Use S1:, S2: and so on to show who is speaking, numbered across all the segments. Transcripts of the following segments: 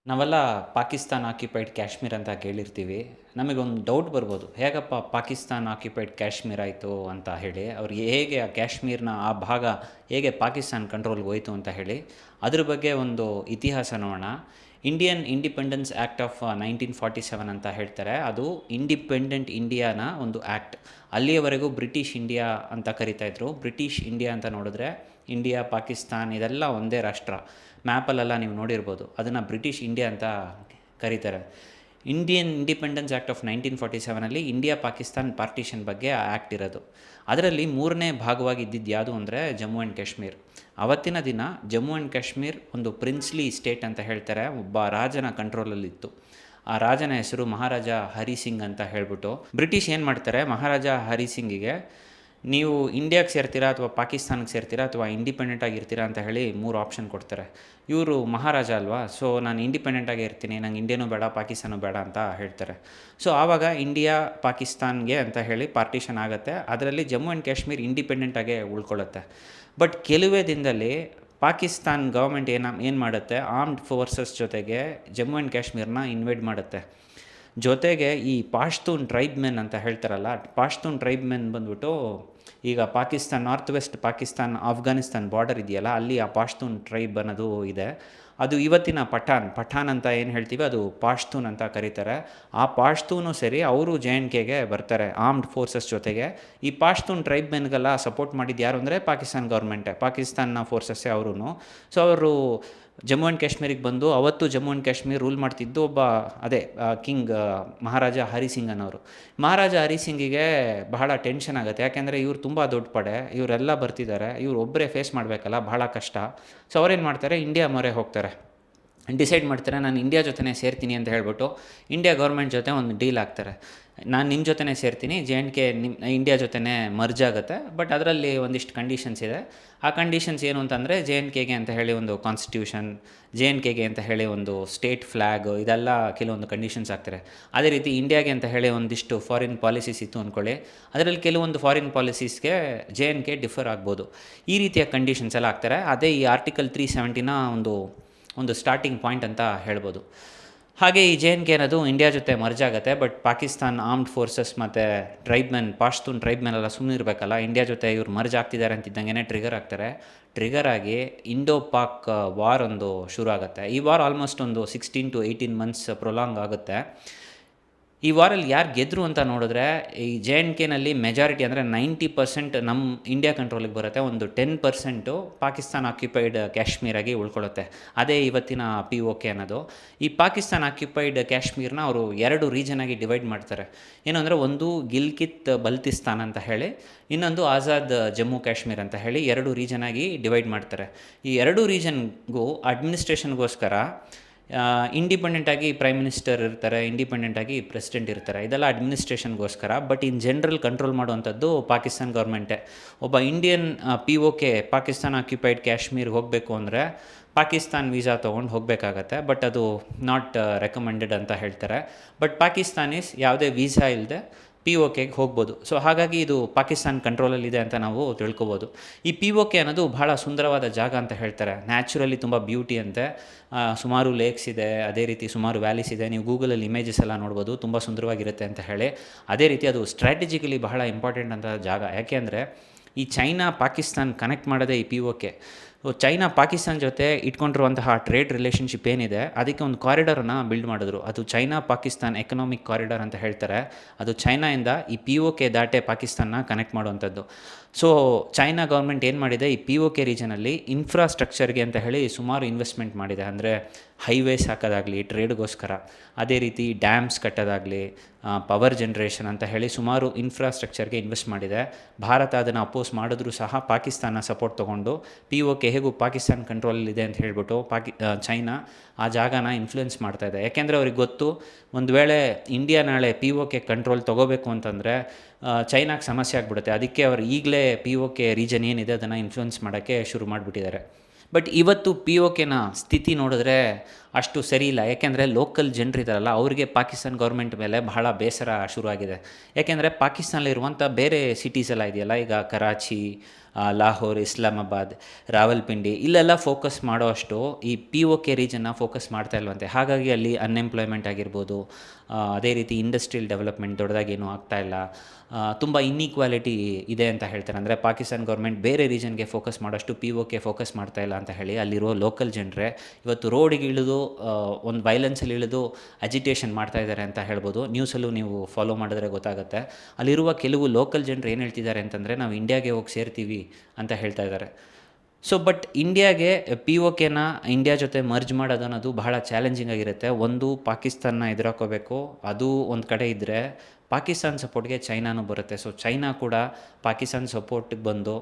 S1: ನಾವೆಲ್ಲ ಪಾಕಿಸ್ತಾನ್ ಆಕ್ಯುಪೈಡ್ ಕಾಶ್ಮೀರ್ ಅಂತ ಕೇಳಿರ್ತೀವಿ. ನಮಗೊಂದು ಡೌಟ್ ಬರ್ಬೋದು. ಹೇಗಪ್ಪ ಪಾಕಿಸ್ತಾನ್ ಆಕ್ಯುಪೈಡ್ ಕಾಶ್ಮೀರ್ ಆಯಿತು ಅಂತ ಹೇಳಿ. ಅವ್ರು ಹೇಗೆ ಆ ಕಾಶ್ಮೀರ್‌ನ ಆ ಭಾಗ ಹೇಗೆ ಪಾಕಿಸ್ತಾನ್ ಕಂಟ್ರೋಲ್‌ಗೆ ಹೋಯ್ತು ಅಂತ ಹೇಳಿ. ಅದ್ರ ಬಗ್ಗೆ ಒಂದು ಇತಿಹಾಸ ನೋಡೋಣ. ಇಂಡಿಯನ್ ಇಂಡಿಪೆಂಡೆನ್ಸ್ ಆ್ಯಕ್ಟ್ ಆಫ್ 1947 ಅಂತ ಹೇಳ್ತಾರೆ. ಅದು ಇಂಡಿಪೆಂಡೆಂಟ್ ಇಂಡಿಯಾನ ಒಂದು ಆ್ಯಕ್ಟ್. ಅಲ್ಲಿಯವರೆಗೂ ಬ್ರಿಟಿಷ್ ಇಂಡಿಯಾ ಅಂತ ಕರಿತಾಯಿದ್ರು. ಬ್ರಿಟಿಷ್ ಇಂಡಿಯಾ ಅಂತ ನೋಡಿದ್ರೆ ಇಂಡಿಯಾ, ಪಾಕಿಸ್ತಾನ್ ಇದೆಲ್ಲ ಒಂದೇ ರಾಷ್ಟ್ರ. ಮ್ಯಾಪಲ್ಲೆಲ್ಲ ನೀವು ನೋಡಿರ್ಬೋದು. ಅದನ್ನು ಬ್ರಿಟಿಷ್ ಇಂಡಿಯಾ ಅಂತ ಕರೀತಾರೆ. Indian independence act of 1947 India Pakistan partition ಬಗ್ಗೆ ಆ ಆ್ಯಕ್ಟ್ ಇರೋದು. ಅದರಲ್ಲಿ ಮೂರನೇ ಭಾಗವಾಗಿ ಇದ್ದಿದ್ದು ಯಾವುದು ಅಂದರೆ ಜಮ್ಮು ಆ್ಯಂಡ್ ಕಾಶ್ಮೀರ್. ಅವತ್ತಿನ ದಿನ ಜಮ್ಮು ಆ್ಯಂಡ್ ಕಾಶ್ಮೀರ್ ಒಂದು ಪ್ರಿನ್ಸ್ಲಿ ಸ್ಟೇಟ್ ಅಂತ ಹೇಳ್ತಾರೆ. ಒಬ್ಬ ರಾಜನ ಕಂಟ್ರೋಲಲ್ಲಿತ್ತು. ಆ ರಾಜನ ಹೆಸರು ಮಹಾರಾಜ ಹರಿ ಸಿಂಗ್ ಅಂತ ಹೇಳ್ಬಿಟ್ಟು. ಬ್ರಿಟಿಷ್ ಏನು ಮಾಡ್ತಾರೆ, ಮಹಾರಾಜ ಹರಿ ಸಿಂಗಿಗೆ ನೀವು ಇಂಡಿಯಾಗೆ ಸೇರ್ತೀರಾ ಅಥವಾ ಪಾಕಿಸ್ತಾನಕ್ಕೆ ಸೇರ್ತೀರಾ ಅಥವಾ ಇಂಡಿಪೆಂಡೆಂಟ್ ಆಗಿರ್ತೀರಾ ಅಂತ ಹೇಳಿ 3 ಆಪ್ಷನ್ ಕೊಡ್ತಾರೆ. ಇವರು ಮಹಾರಾಜ ಅಲ್ವಾ, ಸೊ ನಾನು ಇಂಡಿಪೆಂಡೆಂಟಾಗೇ ಇರ್ತೀನಿ, ನಂಗೆ ಇಂಡಿಯಾನೂ ಬೇಡ ಪಾಕಿಸ್ತಾನೂ ಬೇಡ ಅಂತ ಹೇಳ್ತಾರೆ. ಸೊ ಆವಾಗ ಇಂಡಿಯಾ ಪಾಕಿಸ್ತಾನ್ಗೆ ಅಂತ ಹೇಳಿ ಪಾರ್ಟಿಷನ್ ಆಗುತ್ತೆ. ಅದರಲ್ಲಿ ಜಮ್ಮು ಆ್ಯಂಡ್ ಕಾಶ್ಮೀರ್ ಇಂಡಿಪೆಂಡೆಂಟಾಗೇ ಉಳ್ಕೊಳ್ಳುತ್ತೆ. ಬಟ್ ಕೆಲವೇ ದಿನದಲ್ಲಿ ಪಾಕಿಸ್ತಾನ್ ಗೌರ್ಮೆಂಟ್ ಏನು ಮಾಡುತ್ತೆ, ಆರ್ಮ್ಡ್ ಫೋರ್ಸಸ್ ಜೊತೆಗೆ ಜಮ್ಮು ಆ್ಯಂಡ್ ಕಾಶ್ಮೀರ್ನ ಇನ್ವೇಡ್ ಮಾಡುತ್ತೆ. ಜೊತೆಗೆ ಈ ಪಾಶ್ತೂನ್ ಟ್ರೈಬ್ಮೆನ್ ಅಂತ ಹೇಳ್ತಾರಲ್ಲ, ಪಾಶ್ತೂನ್ ಟ್ರೈಬ್ಮೆನ್ ಬಂದ್ಬಿಟ್ಟು ಈಗ Pakistan, north west Pakistan Afghanistan border ಇದೆಯಲ್ಲ, ಅಲ್ಲಿ ಆ ಪಾಶ್ತೂನ್ ಟ್ರೈಬ್ ಅನ್ನೋದು ಇದೆ. ಅದು ಇವತ್ತಿನ ಪಠಾನ್ ಅಂತ ಏನು ಹೇಳ್ತೀವಿ, ಅದು ಪಾಶ್ತೂನ್ ಅಂತ ಕರೀತಾರೆ. ಆ ಪಾಶ್ತೂನು ಸರಿ ಅವರು JNKಗೆ ಬರ್ತಾರೆ ಆರ್ಮ್ಡ್ ಫೋರ್ಸಸ್ ಜೊತೆಗೆ. ಈ ಪಾಶ್ತೂನ್ ಟ್ರೈಬ್ಮೆನ್ಗೆಲ್ಲ ಸಪೋರ್ಟ್ ಮಾಡಿದ್ದು ಯಾರು ಅಂದರೆ ಪಾಕಿಸ್ತಾನ್ ಗೌರ್ಮೆಂಟೇ, ಪಾಕಿಸ್ತಾನ ಫೋರ್ಸಸ್ಸೇ ಅವರು. ಸೊ ಅವರು ಜಮ್ಮು ಆ್ಯಂಡ್ ಕಾಶ್ಮೀರಿಗೆ ಬಂದು, ಅವತ್ತು ಜಮ್ಮು ಆ್ಯಂಡ್ ಕಾಶ್ಮೀರ್ ರೂಲ್ ಮಾಡ್ತಿದ್ದು ಒಬ್ಬ ಕಿಂಗ್ ಮಹಾರಾಜ ಹರಿ ಸಿಂಗ್ ಅನ್ನೋರು. ಮಹಾರಾಜ ಹರಿ ಸಿಂಗಿಗೆ ಬಹಳ ಟೆನ್ಷನ್ ಆಗುತ್ತೆ. ಯಾಕೆಂದರೆ ಇವ್ರು ತುಂಬ ದೊಡ್ಡ ಪಡೆ, ಇವರೆಲ್ಲ ಬರ್ತಿದ್ದಾರೆ, ಇವ್ರು ಒಬ್ಬರೇ ಫೇಸ್ ಮಾಡಬೇಕಲ್ಲ, ಬಹಳ ಕಷ್ಟ. ಸೊ ಅವ್ರೇನು ಮಾಡ್ತಾರೆ, ಇಂಡಿಯಾ ಮೊರೆ ಹೋಗ್ತಾರೆ. ಡಿಸೈಡ್ ಮಾಡ್ತಾರೆ ನಾನು ಇಂಡಿಯಾ ಜೊತೆನೇ ಸೇರ್ತೀನಿ ಅಂತ ಹೇಳ್ಬಿಟ್ಟು ಇಂಡಿಯಾ ಗೌರ್ಮೆಂಟ್ ಜೊತೆ ಒಂದು ಡೀಲ್ ಆಗ್ತಾರೆ. ನಾನು ನಿಮ್ಮ ಜೊತೆನೇ ಸೇರ್ತೀನಿ, JNK ನಿಮ್ಮ ಇಂಡಿಯಾ ಜೊತೆನೇ ಮರ್ಜ್ ಆಗುತ್ತೆ, ಬಟ್ ಅದರಲ್ಲಿ ಒಂದಿಷ್ಟು ಕಂಡೀಷನ್ಸ್ ಇದೆ. ಆ ಕಂಡೀಷನ್ಸ್ ಏನು ಅಂತಂದರೆ JNKಗೆ ಅಂತ ಹೇಳಿ ಒಂದು ಕಾನ್ಸ್ಟಿಟ್ಯೂಷನ್, JNKಗೆ ಅಂತ ಹೇಳಿ ಒಂದು ಸ್ಟೇಟ್ ಫ್ಲ್ಯಾಗ್, ಇದೆಲ್ಲ ಕೆಲವೊಂದು ಕಂಡೀಷನ್ಸ್ ಆಗ್ತಾರೆ. ಅದೇ ರೀತಿ ಇಂಡಿಯಾಗೆ ಅಂತ ಹೇಳಿ ಒಂದಿಷ್ಟು ಫಾರಿನ್ ಪಾಲಿಸೀಸ್ ಇತ್ತು ಅಂದ್ಕೊಳ್ಳಿ, ಅದರಲ್ಲಿ ಕೆಲವೊಂದು ಫಾರಿನ್ ಪಾಲಿಸೀಸ್ಗೆ JNK ಡಿಫರ್ ಆಗ್ಬೋದು. ಈ ರೀತಿಯ ಕಂಡೀಷನ್ಸ್ ಎಲ್ಲ ಆಗ್ತಾರೆ. ಅದೇ ಈ ಆರ್ಟಿಕಲ್ 370ನ ಒಂದು ಸ್ಟಾರ್ಟಿಂಗ್ ಪಾಯಿಂಟ್ ಅಂತ ಹೇಳ್ಬೋದು. ಹಾಗೆ ಈ JNK ಅನ್ನೋದು ಇಂಡಿಯಾ ಜೊತೆ ಮರ್ಜ್ ಆಗುತ್ತೆ. ಬಟ್ ಪಾಕಿಸ್ತಾನ್ ಆರ್ಮ್ಡ್ ಫೋರ್ಸಸ್ ಮತ್ತು ಪಾಶ್ತೂನ್ ಟ್ರೈಬ್ಮೆನ್ ಎಲ್ಲ ಸುಮ್ಮನೆ ಇರಬೇಕಲ್ಲ, ಇಂಡಿಯಾ ಜೊತೆ ಇವ್ರು ಮರ್ಜ್ ಆಗ್ತಿದ್ದಾರೆ ಅಂತಿದ್ದಂಗೆ ಟ್ರಿಗರ್ ಆಗ್ತಾರೆ. ಟ್ರಿಗರ್ ಆಗಿ ಇಂಡೋ ಪಾಕ್ ವಾರ್ ಒಂದು ಶುರು ಆಗುತ್ತೆ. ಈ ವಾರ್ ಆಲ್ಮೋಸ್ಟ್ ಒಂದು 16 to 18 months ಪ್ರೊಲಾಂಗ್ ಆಗುತ್ತೆ. ಈ ವಾರಲ್ಲಿ ಯಾರು ಗೆದ್ದರು ಅಂತ ನೋಡಿದ್ರೆ, ಈ JNKನಲ್ಲಿ ಮೆಜಾರಿಟಿ ಅಂದರೆ 90% ನಮ್ಮ ಇಂಡಿಯಾ ಕಂಟ್ರೋಲಿಗೆ ಬರುತ್ತೆ. ಒಂದು 10% ಪಾಕಿಸ್ತಾನ್ ಆಕ್ಯುಪೈಡ್ ಕಾಶ್ಮೀರಾಗಿ ಉಳ್ಕೊಳ್ಳುತ್ತೆ. ಅದೇ ಇವತ್ತಿನ POK ಅನ್ನೋದು. ಈ ಪಾಕಿಸ್ತಾನ್ ಆಕ್ಯುಪೈಡ್ ಕಾಶ್ಮೀರ್ನ ಅವರು 2 ರೀಜನಾಗಿ ಡಿವೈಡ್ ಮಾಡ್ತಾರೆ. ಏನು ಅಂದರೆ, ಒಂದು ಗಿಲ್ಗಿತ್ ಬಲ್ತಿಸ್ತಾನ್ ಅಂತ ಹೇಳಿ, ಇನ್ನೊಂದು ಆಜಾದ್ ಜಮ್ಮು ಕಾಶ್ಮೀರ್ ಅಂತ ಹೇಳಿ 2 ರೀಜನಾಗಿ ಡಿವೈಡ್ ಮಾಡ್ತಾರೆ. ಈ 2 ರೀಜನ್ಗೂ ಅಡ್ಮಿನಿಸ್ಟ್ರೇಷನ್ಗೋಸ್ಕರ ಇಂಡಿಪೆಂಡೆಂಟಾಗಿ ಪ್ರೈಮ್ ಮಿನಿಸ್ಟರ್ ಇರ್ತಾರೆ, ಇಂಡಿಪೆಂಡೆಂಟಾಗಿ ಪ್ರೆಸಿಡೆಂಟ್ ಇರ್ತಾರೆ. ಇದೆಲ್ಲ ಅಡ್ಮಿನಿಸ್ಟ್ರೇಷನ್ಗೋಸ್ಕರ. ಬಟ್ ಇನ್ ಜನರಲ್ ಕಂಟ್ರೋಲ್ ಮಾಡುವಂಥದ್ದು ಪಾಕಿಸ್ತಾನ್ ಗೌರ್ಮೆಂಟೇ. ಒಬ್ಬ ಇಂಡಿಯನ್ POK ಪಾಕಿಸ್ತಾನ್ ಆಕ್ಯುಪೈಡ್ ಕಾಶ್ಮೀರ್ಗೆ ಹೋಗಬೇಕು ಅಂದರೆ ಪಾಕಿಸ್ತಾನ್ ವೀಸಾ ತೊಗೊಂಡು ಹೋಗಬೇಕಾಗತ್ತೆ. ಬಟ್ ಅದು ನಾಟ್ ರೆಕಮೆಂಡೆಡ್ ಅಂತ ಹೇಳ್ತಾರೆ. ಬಟ್ ಪಾಕಿಸ್ತಾನೀಸ್ ಯಾವುದೇ ವೀಸಾ ಇಲ್ಲದೆ POKಗೆ ಹೋಗ್ಬೋದು. ಸೊ ಹಾಗಾಗಿ ಇದು ಪಾಕಿಸ್ತಾನ್ ಕಂಟ್ರೋಲಲ್ಲಿದೆ ಅಂತ ನಾವು ತಿಳ್ಕೊಬೋದು. ಈ POK ಅನ್ನೋದು ಬಹಳ ಸುಂದರವಾದ ಜಾಗ ಅಂತ ಹೇಳ್ತಾರೆ. ನ್ಯಾಚುರಲಿ ತುಂಬ ಬ್ಯೂಟಿ ಅಂತೆ. ಸುಮಾರು ಲೇಕ್ಸ್ ಇದೆ, ಅದೇ ರೀತಿ ಸುಮಾರು ವ್ಯಾಲೀಸ್ ಇದೆ. ನೀವು ಗೂಗಲಲ್ಲಿ ಇಮೇಜಸ್ ಎಲ್ಲ ನೋಡ್ಬೋದು, ತುಂಬ ಸುಂದರವಾಗಿರುತ್ತೆ ಅಂತ ಹೇಳಿ. ಅದೇ ರೀತಿ ಅದು ಸ್ಟ್ರಾಟಜಿಕಲಿ ಬಹಳ ಇಂಪಾರ್ಟೆಂಟ್ ಅಂತ ಜಾಗ. ಯಾಕೆ ಅಂದರೆ, ಈ ಚೈನಾ ಪಾಕಿಸ್ತಾನ್ ಕನೆಕ್ಟ್ ಮಾಡೋದೇ ಈ POK. ಚೈನಾ ಪಾಕಿಸ್ತಾನ್ ಜೊತೆ ಇಟ್ಕೊಂಡಿರುವಂತಹ ಟ್ರೇಡ್ ರಿಲೇಷನ್ಶಿಪ್ ಏನಿದೆ, ಅದಕ್ಕೆ ಒಂದು ಕಾರಿಡಾರನ್ನು ಬಿಲ್ಡ್ ಮಾಡಿದ್ರು. ಅದು ಚೈನಾ ಪಾಕಿಸ್ತಾನ್ ಎಕನಾಮಿಕ್ ಕಾರಿಡಾರ್ ಅಂತ ಹೇಳ್ತಾರೆ. ಅದು ಚೈನಾಯಿಂದ ಈ POK ದಾಟೆ ಪಾಕಿಸ್ತಾನ ಕನೆಕ್ಟ್ ಮಾಡುವಂಥದ್ದು. ಸೊ ಚೈನಾ ಗೌರ್ಮೆಂಟ್ ಏನು ಮಾಡಿದೆ, ಈ POK ರೀಜನಲ್ಲಿ ಇನ್ಫ್ರಾಸ್ಟ್ರಕ್ಚರ್ಗೆ ಅಂತ ಹೇಳಿ ಸುಮಾರು ಇನ್ವೆಸ್ಟ್ಮೆಂಟ್ ಮಾಡಿದೆ. ಅಂದರೆ ಹೈವೇಸ್ ಹಾಕೋದಾಗಲಿ ಟ್ರೇಡ್ಗೋಸ್ಕರ, ಅದೇ ರೀತಿ ಡ್ಯಾಮ್ಸ್ ಕಟ್ಟೋದಾಗಲಿ, ಪವರ್ ಜನ್ರೇಷನ್ ಅಂತ ಹೇಳಿ ಸುಮಾರು ಇನ್ಫ್ರಾಸ್ಟ್ರಕ್ಚರ್ಗೆ ಇನ್ವೆಸ್ಟ್ ಮಾಡಿದೆ. ಭಾರತ ಅದನ್ನು ಅಪೋಸ್ ಮಾಡಿದ್ರೂ ಸಹ ಪಾಕಿಸ್ತಾನ ಸಪೋರ್ಟ್ ತೊಗೊಂಡು POK ಹೇಗೂ ಪಾಕಿಸ್ತಾನ್ ಕಂಟ್ರೋಲಲ್ಲಿದೆ ಅಂತ ಹೇಳ್ಬಿಟ್ಟು ಚೈನಾ ಆ ಜಾಗನ ಇನ್ಫ್ಲುಯೆನ್ಸ್ ಮಾಡ್ತಾಯಿದೆ. ಯಾಕೆಂದರೆ ಅವ್ರಿಗೆ ಗೊತ್ತು, ಒಂದು ವೇಳೆ ಇಂಡಿಯಾ ನಾಳೆ POK ಕಂಟ್ರೋಲ್ ತೊಗೋಬೇಕು ಅಂತಂದರೆ ಚೈನಾಗೆ ಸಮಸ್ಯೆ ಆಗಿಬಿಡುತ್ತೆ. ಅದಕ್ಕೆ ಅವರು ಈಗಲೇ POK ರೀಜನ್ ಏನಿದೆ ಅದನ್ನು ಇನ್ಫ್ಲುಯೆನ್ಸ್ ಮಾಡೋಕ್ಕೆ ಶುರು ಮಾಡಿಬಿಟ್ಟಿದ್ದಾರೆ. ಬಟ್ ಇವತ್ತು POKನ ಸ್ಥಿತಿ ನೋಡಿದ್ರೆ ಅಷ್ಟು ಸರಿ ಇಲ್ಲ. ಯಾಕೆಂದರೆ ಲೋಕಲ್ ಜನರಿದ್ದಾರಲ್ಲ, ಅವರಿಗೆ ಪಾಕಿಸ್ತಾನ್ ಗೌರ್ಮೆಂಟ್ ಮೇಲೆ ಬಹಳ ಬೇಸರ ಶುರುವಾಗಿದೆ. ಯಾಕೆಂದರೆ ಪಾಕಿಸ್ತಾನಲ್ಲಿರುವಂಥ ಬೇರೆ ಸಿಟೀಸ್ ಎಲ್ಲ ಇದೆಯಲ್ಲ, ಈಗ ಕರಾಚಿ, ಲಾಹೋರ್, ಇಸ್ಲಾಮಾಬಾದ್, ರಾವಲ್ಪಿಂಡಿ ಇಲ್ಲೆಲ್ಲ ಫೋಕಸ್ ಮಾಡೋ ಅಷ್ಟು ಈ POK ರೀಜನ್ನ ಫೋಕಸ್ ಮಾಡ್ತಾ ಇಲ್ವಂತೆ. ಹಾಗಾಗಿ ಅಲ್ಲಿ ಅನ್ಎಂಪ್ಲಾಯ್ಮೆಂಟ್ ಆಗಿರ್ಬೋದು, ಅದೇ ರೀತಿ ಇಂಡಸ್ಟ್ರಿಯಲ್ ಡೆವಲಪ್ಮೆಂಟ್ ದೊಡ್ಡದಾಗೇನೂ ಆಗ್ತಾ ಇಲ್ಲ. ತುಂಬ ಇನ್ಈಕ್ವಾಲಿಟಿ ಇದೆ ಅಂತ ಹೇಳ್ತಾರೆ. ಅಂದರೆ ಪಾಕಿಸ್ತಾನ ಗೌರ್ಮೆಂಟ್ ಬೇರೆ ರೀಜನ್ಗೆ ಫೋಕಸ್ ಮಾಡೋಷ್ಟು POK ಫೋಕಸ್ ಮಾಡ್ತಾ ಇಲ್ಲ ಅಂತ ಹೇಳಿ ಅಲ್ಲಿರೋ ಲೋಕಲ್ ಜನರೇ ಇವತ್ತು ರೋಡಿಗೆ ಇಳಿದು ಒಂದು ವೈಲೆನ್ಸಲ್ಲಿ ಇಳಿದು ಅಜಿಟೇಷನ್ ಮಾಡ್ತಾ ಇದ್ದಾರೆ ಅಂತ ಹೇಳ್ಬೋದು. ನ್ಯೂಸಲ್ಲೂ ನೀವು ಫಾಲೋ ಮಾಡಿದ್ರೆ ಗೊತ್ತಾಗುತ್ತೆ. ಅಲ್ಲಿರುವ ಕೆಲವು ಲೋಕಲ್ ಜನರು ಏನು ಹೇಳ್ತಿದ್ದಾರೆ ಅಂತಂದರೆ, ನಾವು ಇಂಡಿಯಾಗೆ ಹೋಗಿ ಸೇರ್ತೀವಿ ಅಂತ ಹೇಳ್ತಾ ಇದ್ದಾರೆ. ಬಟ್ ಇಂಡಿಯಾಗೆ POKನ ಇಂಡಿಯಾ ಜೊತೆ ಮರ್ಜ್ ಮಾಡೋದು ಅನ್ನೋದು ಬಹಳ ಚಾಲೆಂಜಿಂಗ್ ಆಗಿರುತ್ತೆ. ಒಂದು, ಪಾಕಿಸ್ತಾನ ಎದುರಾಕೋಬೇಕು, ಅದು ಒಂದು ಕಡೆ ಇದ್ದರೆ ಪಾಕಿಸ್ತಾನ ಸಪೋರ್ಟ್ಗೆ ಚೈನಾನೂ ಬರುತ್ತೆ. ಚೈನಾ ಕೂಡ ಪಾಕಿಸ್ತಾನ ಸಪೋರ್ಟಿಗೆ ಬಂದು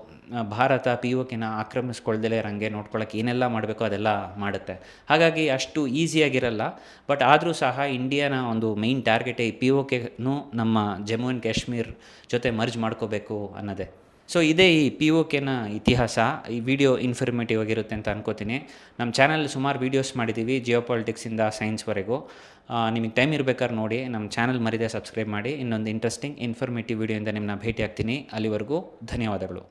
S1: ಭಾರತ POKನ ಆಕ್ರಮಿಸ್ಕೊಳ್ದಲೇ ಇರೋಂಗೆ ನೋಡ್ಕೊಳ್ಳೋಕೆ ಏನೆಲ್ಲ ಮಾಡಬೇಕೋ ಅದೆಲ್ಲ ಮಾಡುತ್ತೆ. ಹಾಗಾಗಿ ಅಷ್ಟು ಈಸಿಯಾಗಿರಲ್ಲ. ಬಟ್ ಆದರೂ ಸಹ ಇಂಡಿಯಾನ ಒಂದು ಮೇಯ್ನ್ ಟಾರ್ಗೆಟೇ ಈ POKನೂ ನಮ್ಮ ಜಮ್ಮು ಆ್ಯಂಡ್ ಕಾಶ್ಮೀರ್ ಜೊತೆ ಮರ್ಜ್ ಮಾಡ್ಕೋಬೇಕು ಅನ್ನೋದೇ. ಇದೇ ಈ POKನ ಇತಿಹಾಸ. ಈ ವಿಡಿಯೋ ಇನ್ಫಾರ್ಮೇಟಿವ್ ಆಗಿರುತ್ತೆ ಅಂತ ಅನ್ಕೋತೀನಿ. ನಮ್ಮ ಚಾನಲ್ ಸುಮಾರು ವೀಡಿಯೋಸ್ ಮಾಡಿದ್ದೀವಿ, ಜಿಯೋಪಾಲಿಟಿಕ್ಸಿಂದ ಸೈನ್ಸ್ವರೆಗೂ. ನಿಮಗೆ ಟೈಮ್ ಇರಬೇಕಾದ್ರೆ ನೋಡಿ. ನಮ್ಮ ಚಾನಲ್ ಮರಿದೇ ಸಬ್ಸ್ಕ್ರೈಬ್ ಮಾಡಿ. ಇನ್ನೊಂದು ಇಂಟ್ರೆಸ್ಟಿಂಗ್ ಇನ್ಫಾರ್ಮೇಟಿವ್ ವಿಡಿಯೋಯಿಂದ ನಿಮ್ಮನ್ನ ಭೇಟಿ ಆಗ್ತೀನಿ. ಅಲ್ಲಿವರೆಗೂ ಧನ್ಯವಾದಗಳು.